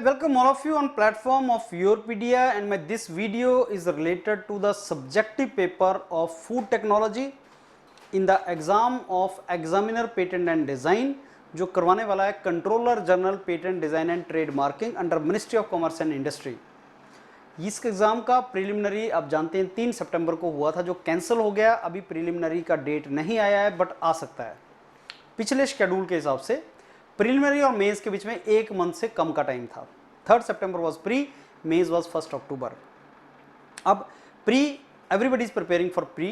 welcome all of you on platform of Yourpedia, and this video is related to the subjective paper of food technology in the exam of examiner patent and design जो करवाने वाला है controller general patent design and trade marking under ministry of commerce and industry. इस exam का preliminary आप जानते हैं 3 सितंबर को हुआ था जो कैंसिल हो गया। अभी प्रिलिमिनरी का डेट नहीं आया है बट आ सकता है। पिछले शेड्यूल के हिसाब से प्रिलिमिनरी और मेंस के बीच में 1 मंथ से कम का टाइम था। 3 September was pre, mains was 1 October. अब pre everybody is preparing for pre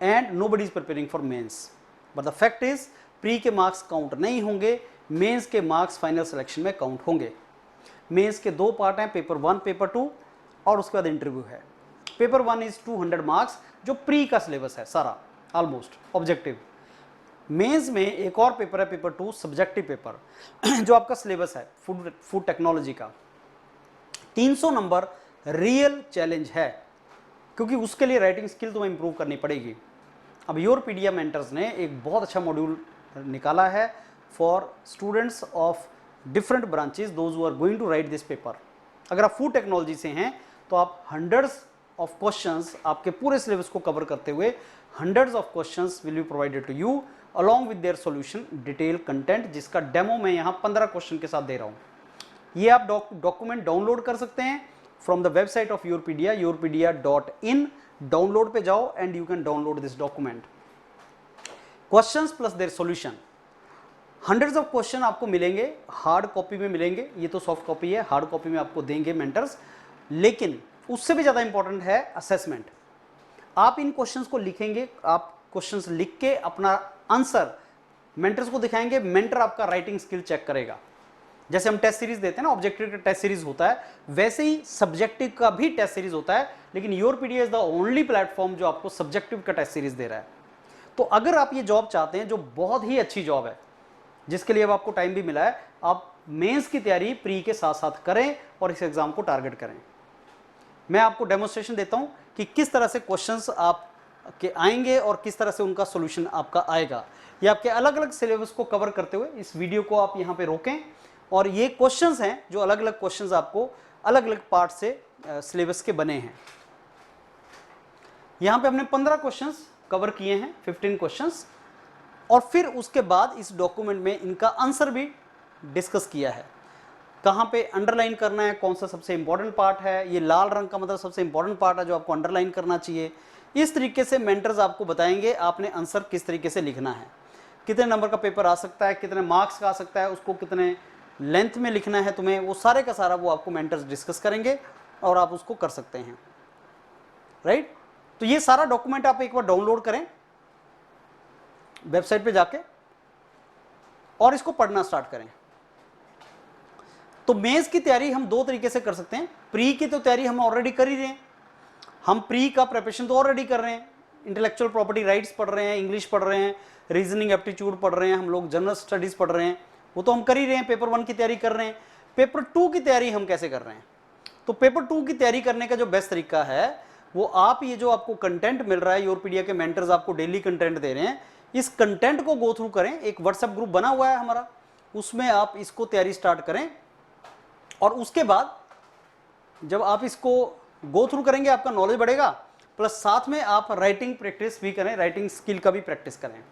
and nobody is preparing for mains, but the fact is pre के मार्क्स काउंट नहीं होंगे, मेंस के मार्क्स फाइनल सिलेक्शन में count होंगे। Mains के 2 part हैं, paper 1 paper 2 और उसके बाद इंटरव्यू है। पेपर 1 इज 200 मार्क्स जो प्री का सिलेबस है सारा ऑलमोस्ट ऑब्जेक्टिव। मेंस में एक और पेपर है पेपर 2 सब्जेक्टिव पेपर जो आपका सिलेबस है फूड टेक्नोलॉजी का। 300 नंबर रियल चैलेंज है क्योंकि उसके लिए राइटिंग स्किल तुम्हें इंप्रूव करनी पड़ेगी। अब योरपीडिया मेंटर्स ने एक बहुत अच्छा मॉड्यूल निकाला है for students of different branches those who are going to write this paper. अगर आप फूड टेक्नोलॉजी से हैं तो आप हंड्रेड्स ऑफ क्वेश्चंस आपके पूरे सिलेबस को कवर करते हुए hundreds of questions will be provided to you along with their solution detail content, जिसका डेमो मैं यहाँ 15 क्वेश्चन के साथ दे रहा हूँ। ये आप डॉक्यूमेंट डाउनलोड कर सकते हैं from the website of Yourpedia, yourpedia.in। Download पे जाओ and you can download this document. Questions plus their solution, hundreds of question आपको मिलेंगे, हार्ड कॉपी में मिलेंगे। ये तो सॉफ्ट कॉपी है, हार्ड कॉपी में आपको देंगे मेंटर्स, लेकिन उससे भी ज़्यादा इंपॉर्टेंट है असेसमेंट। आप इन क्वेश्चंस को लिखेंगे, आप क्वेश्चंस लिख के अपना आंसर मेंटर्स को दिखाएंगे, मेंटर आपका राइटिंग स्किल चेक करेगा। जैसे हम टेस्ट सीरीज देते हैं ना, ऑब्जेक्टिव का टेस्ट सीरीज होता है, वैसे ही सब्जेक्टिव का भी टेस्ट सीरीज होता है, लेकिन योरपीडिया इज द ओनली प्लेटफॉर्म जो आपको सब्जेक्टिव का टेस्ट सीरीज दे रहा है। तो अगर आप ये जॉब चाहते हैं जो बहुत ही अच्छी जॉब है, जिसके लिए अब आपको टाइम भी मिला है, आप मेंस की तैयारी प्री के साथ साथ करें और इस एग्जाम को टारगेट करें। मैं आपको डेमोन्स्ट्रेशन देता हूं कि किस तरह से क्वेश्चंस आप के आएंगे और किस तरह से उनका सॉल्यूशन आपका आएगा। ये आपके अलग अलग सिलेबस को कवर करते हुए इस वीडियो को आप यहाँ पे रोकें, और ये क्वेश्चंस हैं जो अलग अलग क्वेश्चंस आपको अलग अलग पार्ट से सिलेबस के बने हैं। यहाँ पे हमने 15 क्वेश्चंस कवर किए हैं, 15 क्वेश्चंस, और फिर उसके बाद इस डॉक्यूमेंट में इनका आंसर भी डिस्कस किया है। कहाँ पे अंडरलाइन करना है, कौन सा सबसे इंपॉर्टेंट पार्ट है, ये लाल रंग का मतलब सबसे इंपॉर्टेंट पार्ट है जो आपको अंडरलाइन करना चाहिए। इस तरीके से मेंटर्स आपको बताएंगे आपने आंसर किस तरीके से लिखना है, कितने नंबर का पेपर आ सकता है, कितने मार्क्स का आ सकता है, उसको कितने लेंथ में लिखना है तुम्हें, वो सारे का सारा वो आपको मेंटर्स डिस्कस करेंगे और आप उसको कर सकते हैं। राइट, तो ये सारा डॉक्यूमेंट आप एक बार डाउनलोड करें वेबसाइट पे जाके और इसको पढ़ना स्टार्ट करें। तो मेंस की तैयारी हम 2 तरीके से कर सकते हैं। प्री की तो तैयारी हम ऑलरेडी कर ही रहे हैं, हम प्री का प्रिपरेशन तो ऑलरेडी कर रहे हैं। इंटेलेक्चुअल प्रॉपर्टी राइट्स पढ़ रहे हैं, इंग्लिश पढ़ रहे हैं, रीजनिंग एप्टीट्यूड पढ़ रहे हैं, हम लोग जनरल स्टडीज पढ़ रहे हैं, वो तो हम कर ही रहे हैं। पेपर 1 की तैयारी कर रहे हैं। पेपर 2 की तैयारी हम कैसे कर रहे हैं? तो पेपर 2 की तैयारी करने का जो बेस्ट तरीका है वो आप ये जो आपको कंटेंट मिल रहा है, योरपीडिया के मेंटर्स आपको डेली कंटेंट दे रहे हैं, इस कंटेंट को गो थ्रू करें। एक व्हाट्सएप ग्रुप बना हुआ है हमारा, उसमें आप इसको तैयारी स्टार्ट करें, और उसके बाद जब आप इसको गो थ्रू करेंगे आपका नॉलेज बढ़ेगा, प्लस साथ में आप राइटिंग प्रैक्टिस भी करें, राइटिंग स्किल का भी प्रैक्टिस करें।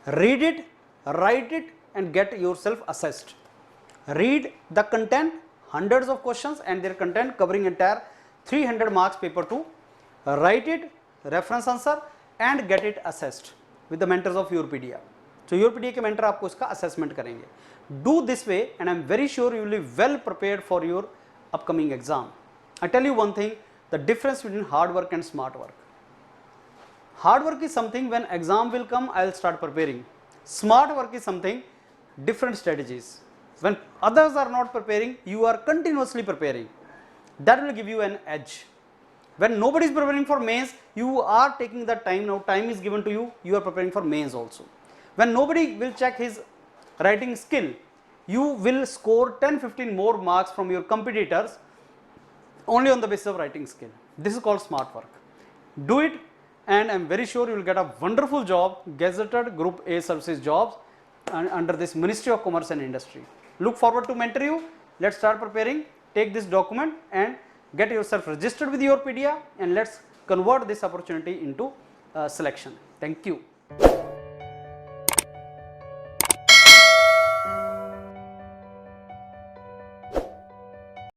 Read it, write it and get yourself assessed. Read the content, hundreds of questions and their content covering entire 300 marks paper 2। Write it, reference answer and get it assessed with the mentors of Yourpedia. तो Yourpedia के mentor आपको इसका assessment करेंगे। Do this way and I am very sure you will be well prepared for your upcoming exam. I tell you one thing, the difference between hard work and smart work. Hard work is something when exam will come, I'll start preparing. Smart work is something different strategies. When others are not preparing, you are continuously preparing. That will give you an edge. When nobody is preparing for mains, you are taking the time. Now time is given to you, you are preparing for mains also. When nobody will check his writing skill, you will score 10-15 more marks from your competitors only on the basis of writing skill. This is called smart work. Do it, and I'm very sure you will get a wonderful job, gazetted Group A services jobs under this Ministry of Commerce and Industry. Look forward to mentor you. Let's start preparing. take this document and get yourself registered with Yourpedia, and let's convert this opportunity into selection. Thank you.